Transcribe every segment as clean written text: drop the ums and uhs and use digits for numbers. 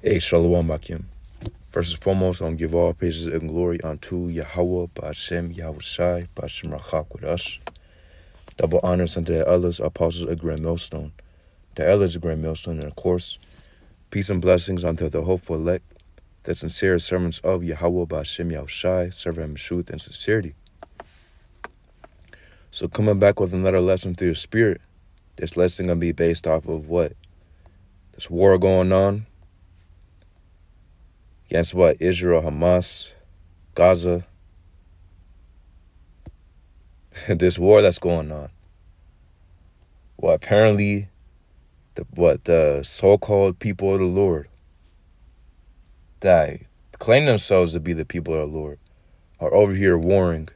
Hey, Shalom Akim. First and foremost, I want to give all praises and glory unto Yahweh, Ba'ashem, Yahushai, Ba'ashem Rachak with us. Double honors unto the elders, apostles, a grand millstone. The elders, a grand millstone, and of course, peace and blessings unto the hopeful elect, the sincere servants of Yahweh, Ba'ashem, Yahushai, serving him in truth and sincerity. So coming back with another lesson through the Spirit, this lesson going to be based off of what? This war going on. Against what? Israel, Hamas, Gaza. This war that's going on. Well, apparently, the so-called people of the Lord that claim themselves to be the people of the Lord are over here warring.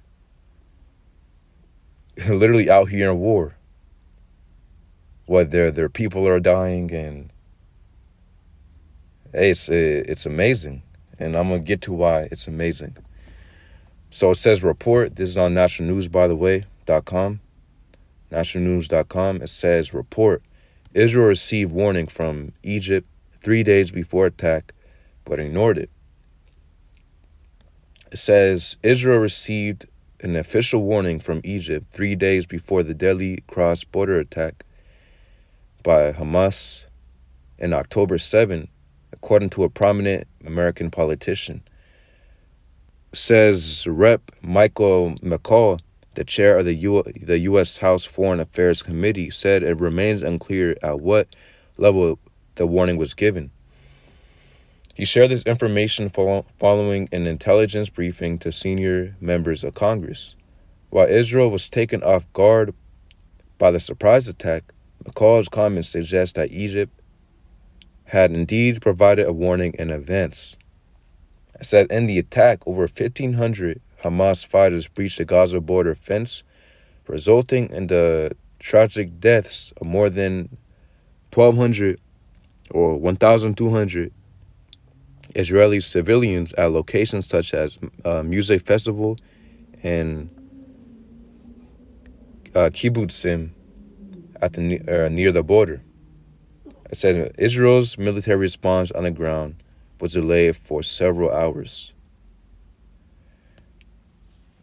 Literally out here in war. What their people are dying, and hey, it's amazing. And I'm gonna get to why it's amazing. So it says report. This is on National News, by the way, .com. nationalnews.com. It says report. Israel received warning from Egypt 3 days before attack, but ignored it. It says Israel received an official warning from Egypt 3 days before the deadly cross-border attack by Hamas on October 7, according to a prominent American politician. It says Rep. Michael McCall, the chair of the U.S. House Foreign Affairs Committee, said it remains unclear at what level the warning was given. He shared this information following an intelligence briefing to senior members of Congress. While Israel was taken off guard by the surprise attack, McCall's comments suggest that Egypt had indeed provided a warning in advance. It said in the attack, over 1,500 Hamas fighters breached the Gaza border fence, resulting in the tragic deaths of more than 1,200 or 1,200 Israeli civilians at locations such as music festival and kibbutzim at near the border. It said Israel's military response on the ground was delayed for several hours.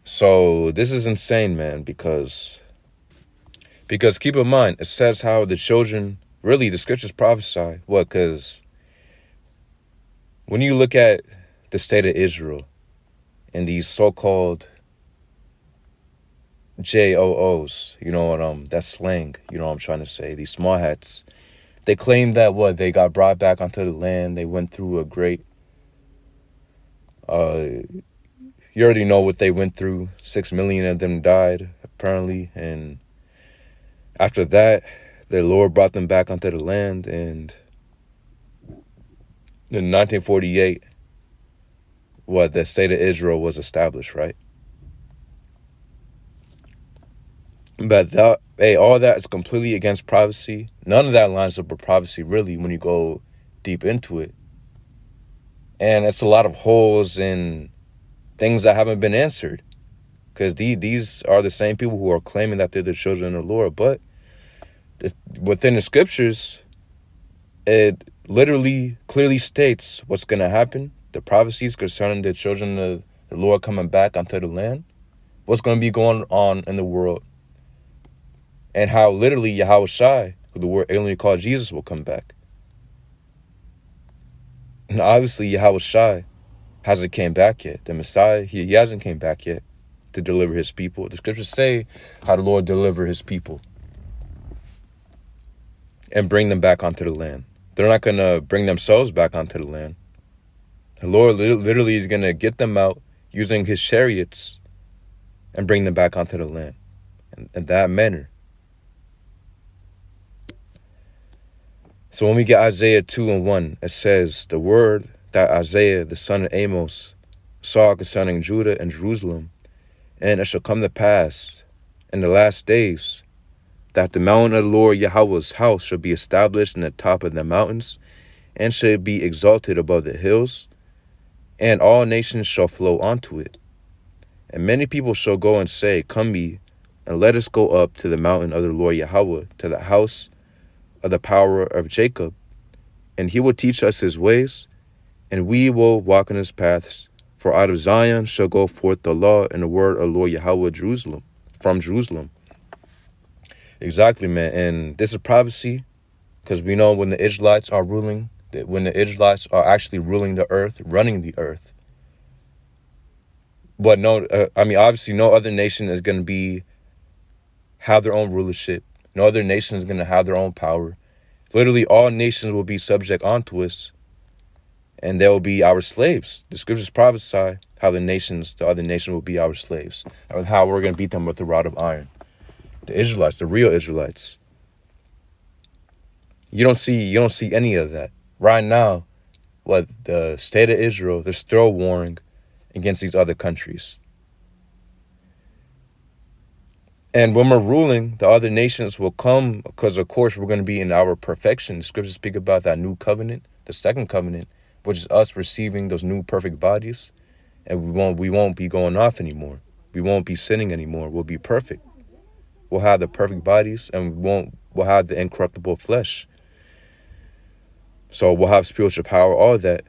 So this is insane, man, because keep in mind, it says how the children, really the scriptures prophesy. What? Because when you look at the state of Israel and these so-called JOOs, you know what, that's slang, you know what I'm trying to say, these small hats, they claim that they got brought back onto the land. They went through a great, you already know what they went through. 6 million of them died, apparently. And after that, the Lord brought them back onto the land. And in 1948, the state of Israel was established, right? But all that is completely against prophecy. None of that lines up with prophecy, really, when you go deep into it. And it's a lot of holes in things that haven't been answered. Because these are the same people who are claiming that they're the children of the Lord. But within the scriptures, it literally clearly states what's going to happen. The prophecies concerning the children of the Lord coming back onto the land. What's going to be going on in the world. And how literally Yahushai, who the word alien called Jesus, will come back. And obviously Yahushai hasn't came back yet. The Messiah, he hasn't came back yet to deliver his people. The scriptures say how the Lord deliver his people and bring them back onto the land. They're not going to bring themselves back onto the land. The Lord literally is going to get them out using his chariots and bring them back onto the land in that manner. So when we get Isaiah 2:1, it says, the word that Isaiah, the son of Amos, saw concerning Judah and Jerusalem, and it shall come to pass in the last days that the mountain of the Lord Yahweh's house shall be established in the top of the mountains, and shall be exalted above the hills, and all nations shall flow unto it. And many people shall go and say, come ye, and let us go up to the mountain of the Lord Yahweh, to the house of the power of Jacob, and he will teach us his ways, and we will walk in his paths. For out of Zion shall go forth the law and the word of Lord Yahweh Jerusalem, from Jerusalem. Exactly, man. And this is prophecy, because we know when the Israelites are ruling, that when the Israelites are actually ruling the earth, running the earth. But no, obviously no other nation is going to have their own rulership. No other nation is going to have their own power. Literally all nations will be subject unto us, and they will be our slaves. The scriptures prophesy how the other nations will be our slaves, and how we're going to beat them with a rod of iron. The Israelites, the real Israelites. You don't see any of that. Right now, the state of Israel, they're still warring against these other countries. And when we're ruling, the other nations will come, because of course we're going to be in our perfection. The scriptures speak about that new covenant, the second covenant, which is us receiving those new perfect bodies, and we won't be going off anymore. We won't be sinning anymore. We'll be perfect. We'll have the perfect bodies, and we'll have the incorruptible flesh. So we'll have spiritual power, all that.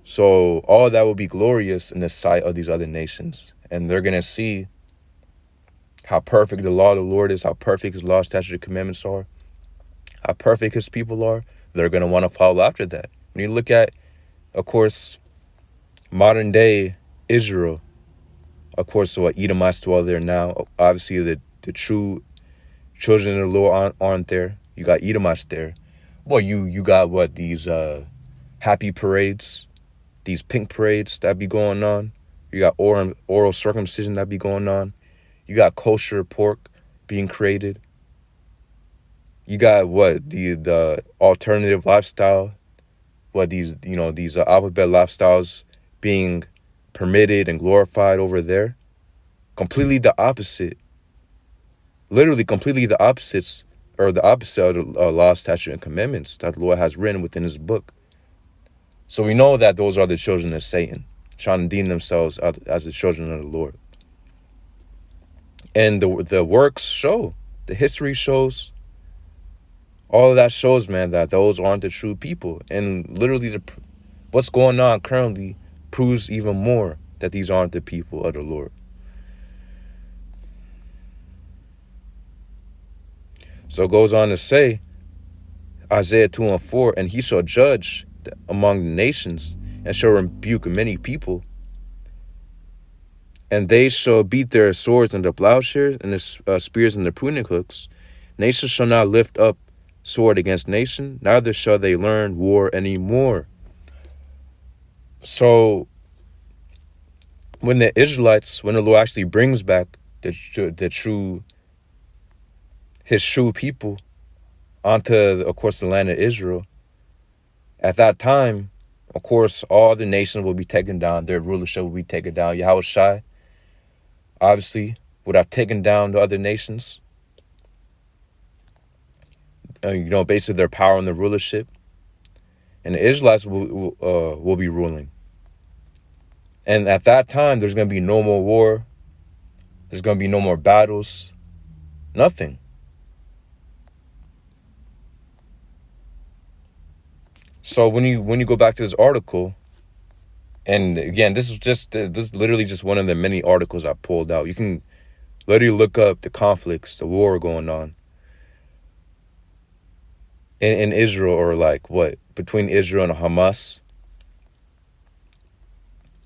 So all that will be glorious in the sight of these other nations, and they're going to see how perfect the law of the Lord is, how perfect his law, statutes, and commandments are, how perfect his people are. They're going to want to follow after that. When you look at, of course, modern day Israel, of course, so Edomites dwell there now. Obviously, the true children of the Lord aren't there. You got Edomites there. Well, you got these happy parades, these pink parades that be going on. You got oral circumcision that be going on. You got kosher pork being created. You got the alternative lifestyle, these alphabet lifestyles being permitted and glorified over there. Completely the opposite. Literally completely the opposites, or the opposite of the law, statutes, and commandments that the Lord has written within his book. So we know that those are the children of Satan, trying to deem themselves as the children of the Lord. And the works show, the history shows, all of that shows, man, that those aren't the true people. And literally what's going on currently proves even more that these aren't the people of the Lord. So it goes on to say, Isaiah 2:4, and he shall judge among the nations, and shall rebuke many people. And they shall beat their swords into plowshares, and their spears into pruning hooks. Nation shall not lift up sword against nation, neither shall they learn war anymore. So when the Lord actually brings back his true people onto, of course, the land of Israel, at that time, of course, all the nations will be taken down. Their rulership will be taken down. Yahushua, obviously, would have taken down the other nations. Basically their power and their rulership. And the Israelites will be ruling. And at that time, there's going to be no more war. There's going to be no more battles. Nothing. So when you go back to this article, and again, this is literally just one of the many articles I pulled out. You can literally look up the conflicts, the war going on in Israel, or between Israel and Hamas,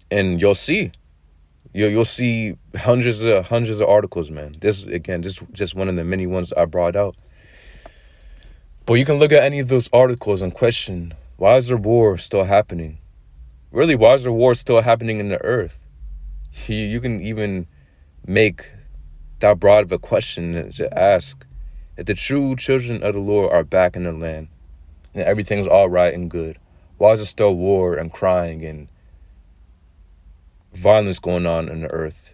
and you'll see hundreds of articles, man. This again, just one of the many ones I brought out. But you can look at any of those articles and question, why is there war still happening? Really, why is there war still happening in the earth? You can even make that broad of a question to ask, if the true children of the Lord are back in the land and everything's all right and good, why is there still war and crying and violence going on in the earth?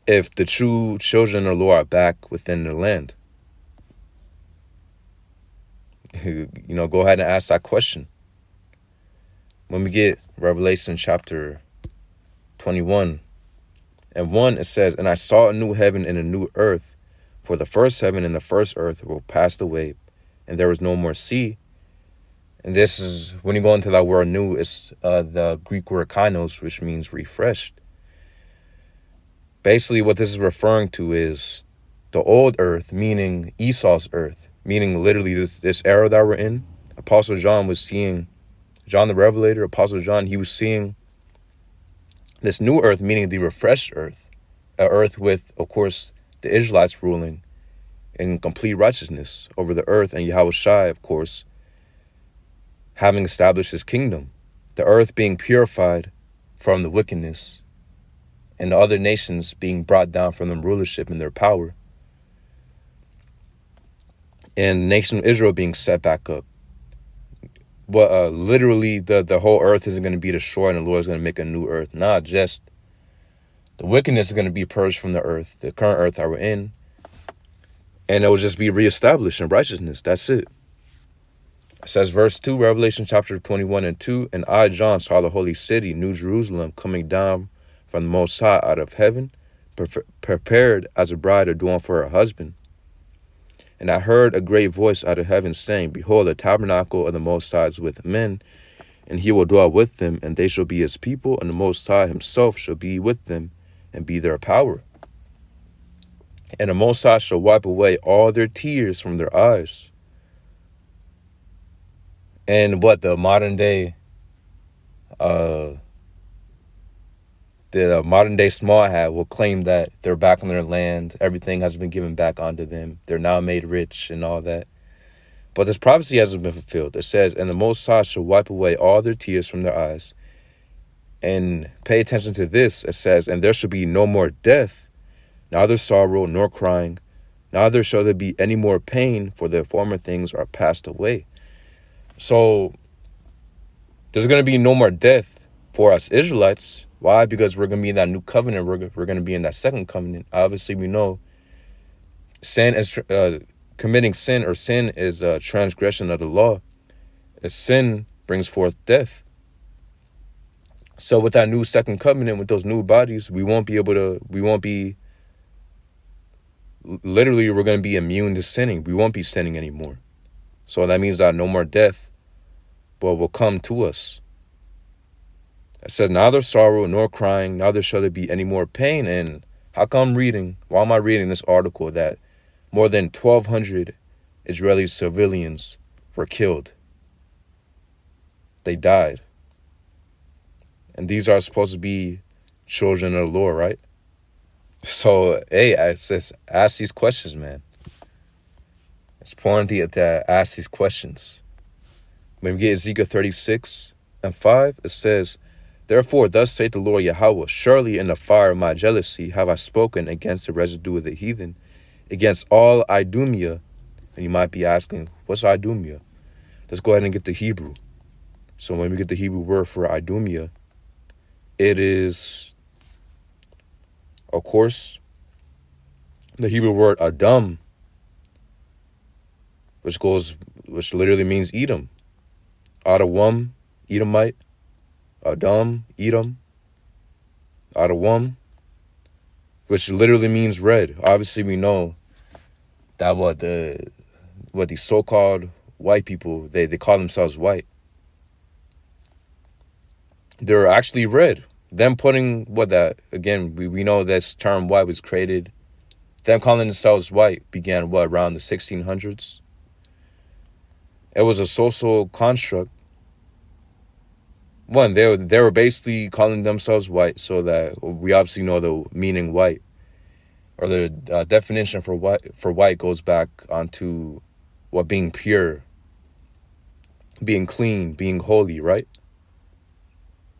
If the true children of the Lord are back within the land, go ahead and ask that question. When we get Revelation chapter 21 and 1, it says, and I saw a new heaven and a new earth, For the first heaven and the first earth will pass away, and there was no more sea. And this is, when you go into that word new, it's the Greek word kainos, which means refreshed. Basically, what this is referring to is the old earth, meaning Esau's earth, meaning literally this era that we're in. Apostle John was seeing, John the Revelator, Apostle John, he was seeing this new earth, meaning the refreshed earth, an earth with, of course, the Israelites ruling in complete righteousness over the earth, and Yahweh Shai, of course, having established his kingdom, the earth being purified from the wickedness, and the other nations being brought down from their rulership and their power, and the nation of Israel being set back up. But literally, the whole earth isn't going to be destroyed, and the Lord is going to make a new earth. Not just the wickedness is going to be purged from the earth, the current earth that we're in, and it will just be reestablished in righteousness. That's it. It says, verse 2, Revelation chapter 21 and 2, and I, John, saw the holy city, New Jerusalem, coming down from the Most High out of heaven, prepared as a bride adorned for her husband. And I heard a great voice out of heaven saying, Behold, the tabernacle of the Most High is with men, and he will dwell with them, and they shall be his people, and the Most High himself shall be with them, and be their power. And the Most High shall wipe away all their tears from their eyes. And what the modern day small hat will claim that they're back on their land, everything has been given back onto them, they're now made rich and all that. But this prophecy hasn't been fulfilled. It says, and the Most High shall wipe away all their tears from their eyes. And pay attention to this. It says, and there shall be no more death, neither sorrow nor crying, neither shall there be any more pain, for the former things are passed away. So there's going to be no more death for us Israelites. Why? Because we're going to be in that new covenant. We're going to be in that second covenant. Obviously, we know sin is committing sin, or sin is a transgression of the law. If sin brings forth death. So with that new second covenant, with those new bodies, literally, we're going to be immune to sinning. We won't be sinning anymore. So that means that no more death will come to us. It says, neither sorrow nor crying, neither shall there be any more pain. And why am I reading this article that more than 1,200 Israeli civilians were killed? They died. And these are supposed to be children of the Lord, right? So, hey, ask these questions, man. It's important to ask these questions. When we get Ezekiel 36 and 5, it says, therefore, thus saith the Lord Yahweh, surely in the fire of my jealousy have I spoken against the residue of the heathen, against all Idumea. And you might be asking, what's Idumea? Let's go ahead and get the Hebrew. So when we get the Hebrew word for Idumea, it is, of course, the Hebrew word Adam, which literally means Edom. Adawam, Edomite. Adam, Edom. Adawam, which literally means red. Obviously, we know that what the so-called white people, they call themselves white. They're actually red. Them putting we know this term white was created. Them calling themselves white began around the 1600s. It was a social construct. They were basically calling themselves white, so that we obviously know the meaning white, or the definition for white goes back onto being pure, being clean, being holy, right?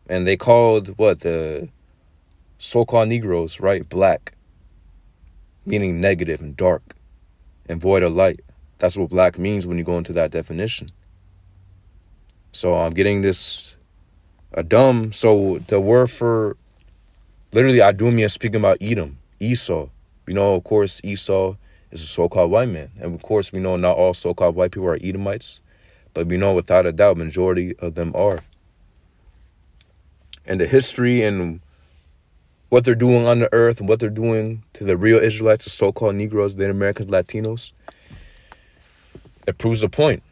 And they called the so-called Negroes, right, black, meaning negative and dark and void of light. That's what black means when you go into that definition. So I'm getting this Adam. So the word for literally Idumea speaking about Edom, Esau. We know, of course, Esau is a so-called white man. And of course, we know not all so-called white people are Edomites, but we know without a doubt majority of them are. And the history and what they're doing on the earth and what they're doing to the real Israelites, the so-called Negroes, Native Americans, Latinos, it proves the point.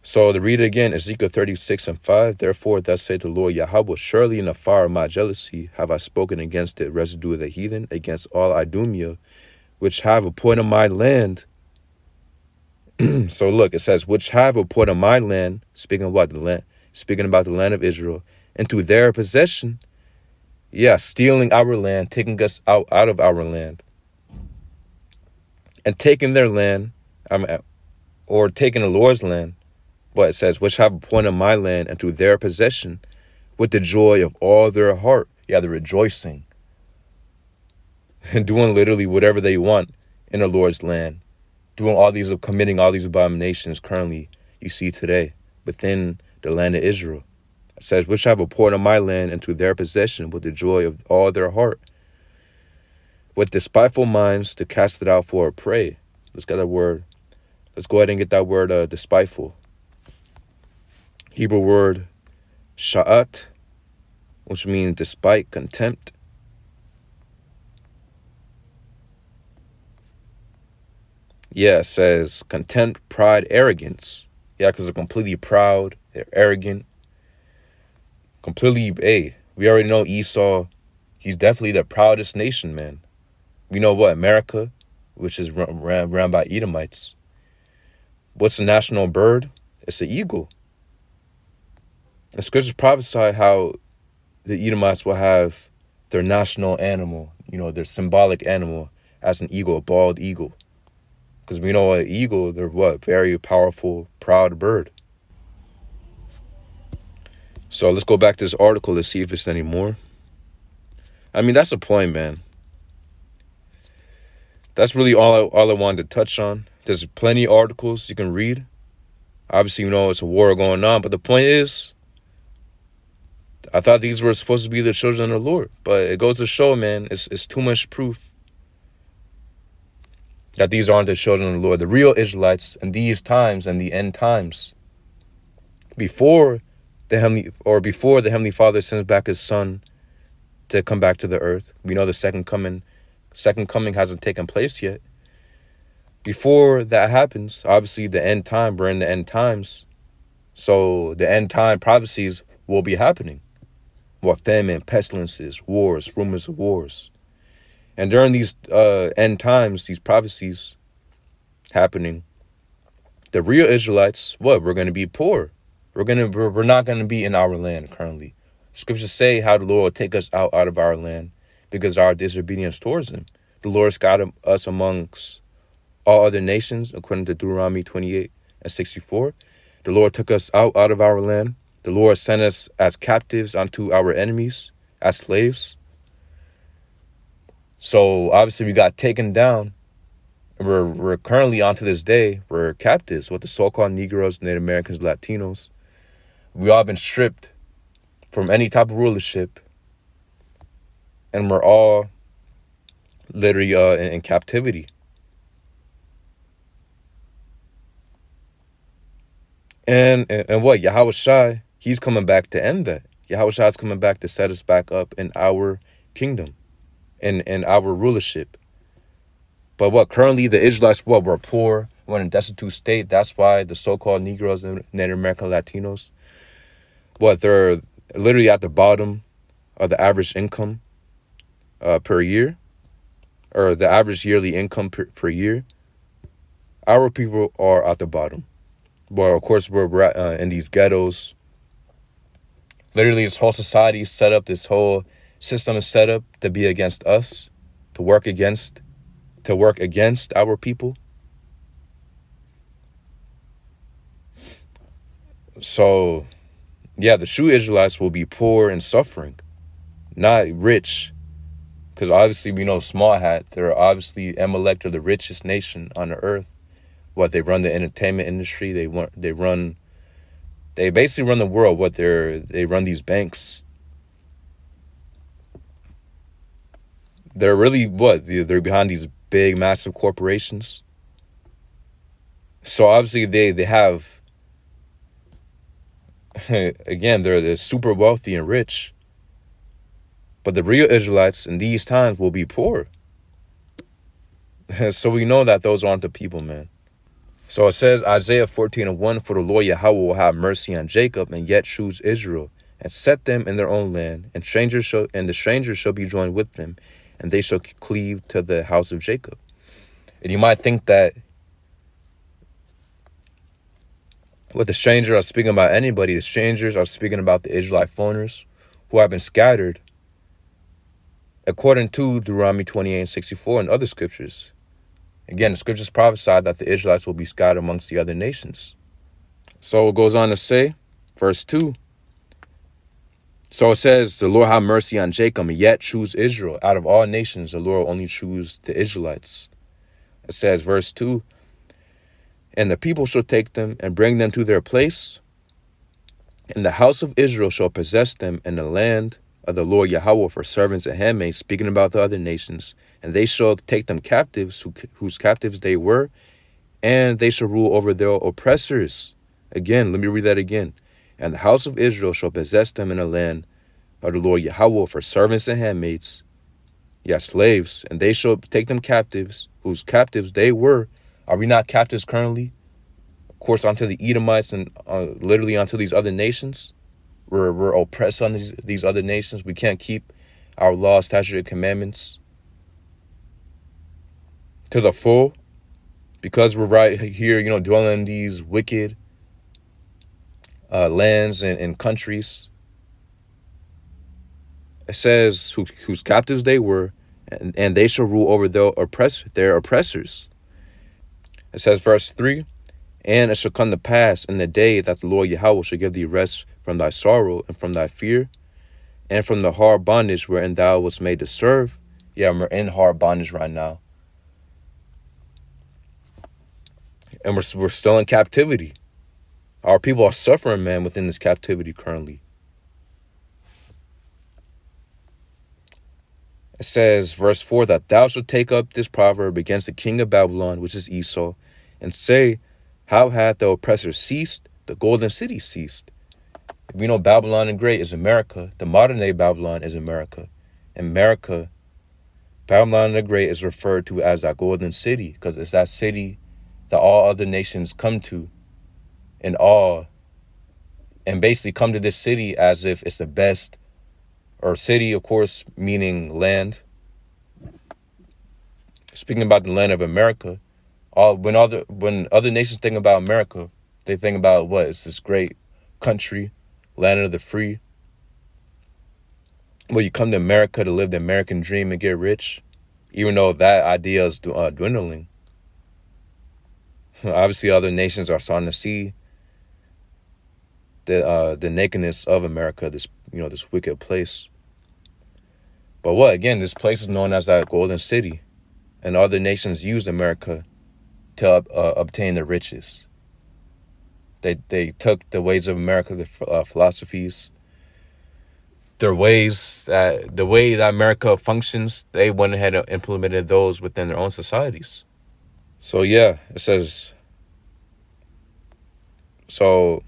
So to read it again, Ezekiel 36:5, therefore thus saith the Lord Yahweh, surely in the fire of my jealousy have I spoken against the residue of the heathen, against all Idumea, which have appointed my land. So look, it says, which have appointed my land, speaking about the land, speaking about the land of Israel, into their possession. Yeah, stealing our land, taking us out of our land, and taking their land, or taking the Lord's land. But it says, which have appointed my land into their possession with the joy of all their heart. Yeah, they're rejoicing and doing literally whatever they want in the Lord's land, committing all these abominations currently you see today within the land of Israel. It says, which have appointed my land into their possession with the joy of all their heart, with despiteful minds to cast it out for a prey. Let's get that word. Let's go ahead and get that word, despiteful. Hebrew word sha'at, which means despite, contempt. Yeah, it says contempt, pride, arrogance. Yeah, because they're completely proud, they're arrogant. Completely, we already know Esau, he's definitely the proudest nation, man. We know what? America, which is ran by Edomites. What's the national bird? It's an eagle. The scriptures prophesy how the Edomites will have their national animal, their symbolic animal as an eagle, a bald eagle. Because we know an eagle, they're what? Very powerful, proud bird. So let's go back to this article to see if it's any more. I mean, that's the point, man. That's really all I wanted to touch on. There's plenty of articles you can read. Obviously, it's a war going on. But the point is, I thought these were supposed to be the children of the Lord. But it goes to show, man, it's too much proof that these aren't the children of the Lord. The real Israelites in these times and the end times. Before the Heavenly Father sends back his Son to come back to the earth. We know the second coming hasn't taken place yet. Before that happens, obviously the end time, we're in the end times. So the end time prophecies will be happening. What? Famine, pestilences, wars, rumors of wars. And during these end times, these prophecies happening, the real Israelites, we're going to be poor. We're not going to be in our land currently. Scriptures say how the Lord will take us out of our land because of our disobedience towards him. The Lord scattered us amongst all other nations, according to Deuteronomy 28:64. The Lord took us out of our land. The Lord sent us as captives unto our enemies, as slaves. So obviously we got taken down. And we're currently, on to this day, we're captives with the so-called Negroes, Native Americans, Latinos. We all been stripped from any type of rulership. And we're all literally in captivity. And what? Yahweh Shai, he's coming back to end that. Yahweh Shai is coming back to set us back up in our kingdom, in our rulership. But what? Currently, the Israelites, we're poor. We're in a destitute state. That's why the so-called Negroes and Native American Latinos, they're literally at the bottom of the average income per year, or the average yearly income per year. Our people are at the bottom. Well, of course, we're in these ghettos. Literally, this whole society is set up, this whole system is set up to be against us, to work against our people. So, yeah, the true Israelites will be poor and suffering, not rich. Because obviously we know Small Hat, they're obviously Amalek are the richest nation on the earth. They run the entertainment industry. They basically run the world. They run these banks. They're really they're behind these big, massive corporations. So obviously they have Again, they're super wealthy and rich. But the real Israelites in these times will be poor. So we know that those aren't the people, man. So it says, Isaiah 14:1, for the Lord Yahweh will have mercy on Jacob and yet choose Israel and set them in their own land, and the strangers shall be joined with them, and they shall cleave to the house of Jacob. And you might think that what the strangers are speaking about anybody, the strangers are speaking about the Israelite foreigners who have been scattered according to Deuteronomy 28:64 and other scriptures. Again, the scriptures prophesied that the Israelites will be scattered amongst the other nations. So it goes on to say, verse 2. So it says, the Lord have mercy on Jacob and yet choose Israel. Out of all nations, the Lord will only choose the Israelites. It says, verse 2, and the people shall take them and bring them to their place, and the house of Israel shall possess them in the land of the Lord Yahweh for servants and handmaids, speaking about the other nations. And they shall take them captives, whose captives they were, and they shall rule over their oppressors. Again, let me read that again. And the house of Israel shall possess them in the land of the Lord Yahweh for servants and handmaids, yes, slaves, and they shall take them captives, whose captives they were. Are we not captives currently? Of course, onto the Edomites and literally onto these other nations. We're oppressed on these other nations. We can't keep our laws, statutes, and commandments to the full because we're right here, dwelling in these wicked lands and countries. It says whose captives they were, and they shall rule over their oppressors. It says, verse 3, and it shall come to pass in the day that the Lord Yahweh shall give thee rest from thy sorrow and from thy fear, and from the hard bondage wherein thou wast made to serve. Yeah, we're in hard bondage right now. And we're still in captivity. Our people are suffering, man, within this captivity currently. It says, verse 4, that thou shalt take up this proverb against the king of Babylon, which is Esau, and say, how hath the oppressor ceased? The golden city ceased. We know Babylon the Great is America. The modern day Babylon is America. America, Babylon the Great is referred to as that golden city because it's that city that all other nations come to in awe and basically come to this city as if it's the best, or city, of course, meaning land. Speaking about the land of America, when other nations think about America, they think about what? It's this great country, land of the free. Well, you come to America to live the American dream and get rich, even though that idea is dwindling. Obviously, other nations are starting to see the nakedness of America, this wicked place. But what? Again, this place is known as that golden city, and other nations use America to obtain their riches. They took the ways of America, the philosophies, the way that America functions. They went ahead and implemented those within their own societies. So yeah, it says, so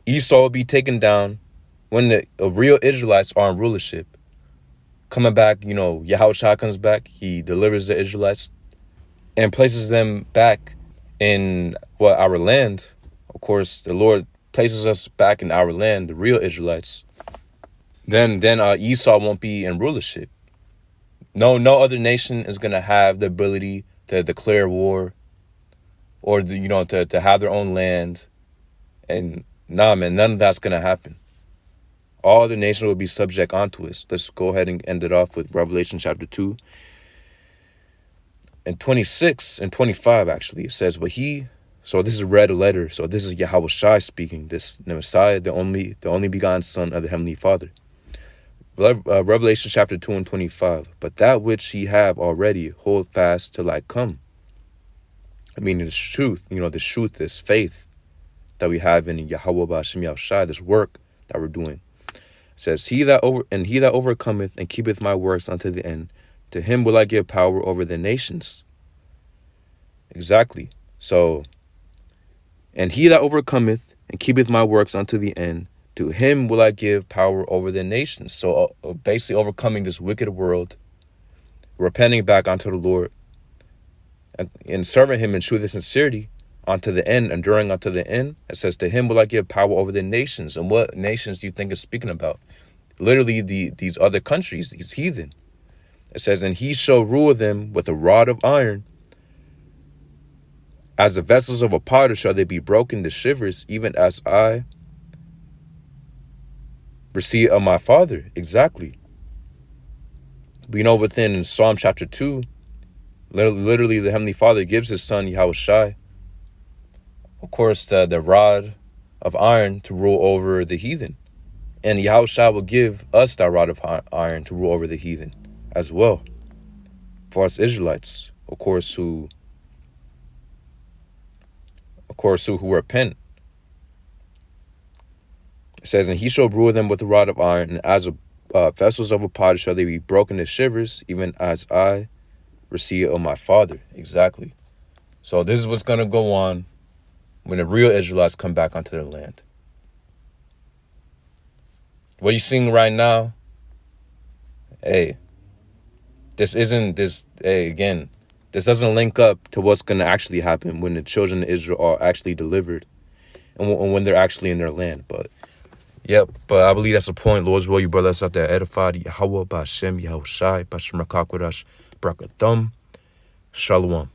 Esau will be taken down when the real Israelites are in rulership. Coming back, Yahushua comes back. He delivers the Israelites and places them back in our land. Of course, the Lord places us back in our land, the real Israelites. Then Esau won't be in rulership. No other nation is gonna have the ability to declare war or to have their own land. And nah, man, none of that's gonna happen. All the nations will be subject unto us. Let's go ahead and end it off with Revelation chapter 2. And 26 and 25, actually, it says, so this is a red letter. So this is Yahweh Shai speaking, the Messiah, the only begotten Son of the Heavenly Father. Revelation chapter 2 and 25. But that which ye have already, hold fast till I come. I mean, the truth, the truth, this faith that we have in Yahweh B'Hashem Yahushai, this work that we're doing. It says, he that overcometh and keepeth my works unto the end, to him will I give power over the nations. Exactly. So, and he that overcometh and keepeth my works unto the end, to him will I give power over the nations. So basically overcoming this wicked world, repenting back unto the Lord, and serving him in truth and sincerity unto the end, enduring unto the end. It says, to him will I give power over the nations. And what nations do you think it's speaking about? Literally these other countries, these heathen. It says, and he shall rule them with a rod of iron. As the vessels of a potter shall they be broken to shivers, even as I receive of my Father. Exactly. We know within Psalm chapter 2, literally the Heavenly Father gives his son Yahushai, of course, the rod of iron to rule over the heathen. And Yahushua will give us that rod of iron to rule over the heathen as well. For us Israelites, of course, who repent. It says, and he shall rule them with a rod of iron, and as vessels of a potter shall they be broken to shivers, even as I receive of my Father. Exactly. So this is what's going to go on when the real Israelites come back onto their land. What you're seeing right now, hey, this doesn't link up to what's going to actually happen when the children of Israel are actually delivered and when they're actually in their land. But I believe that's the point. Lord's will, you brothers out there edified. Yahweh, Ba'Shem, Yahushai, Ba'Shem Rakakwadash, Brakathum, Shalom.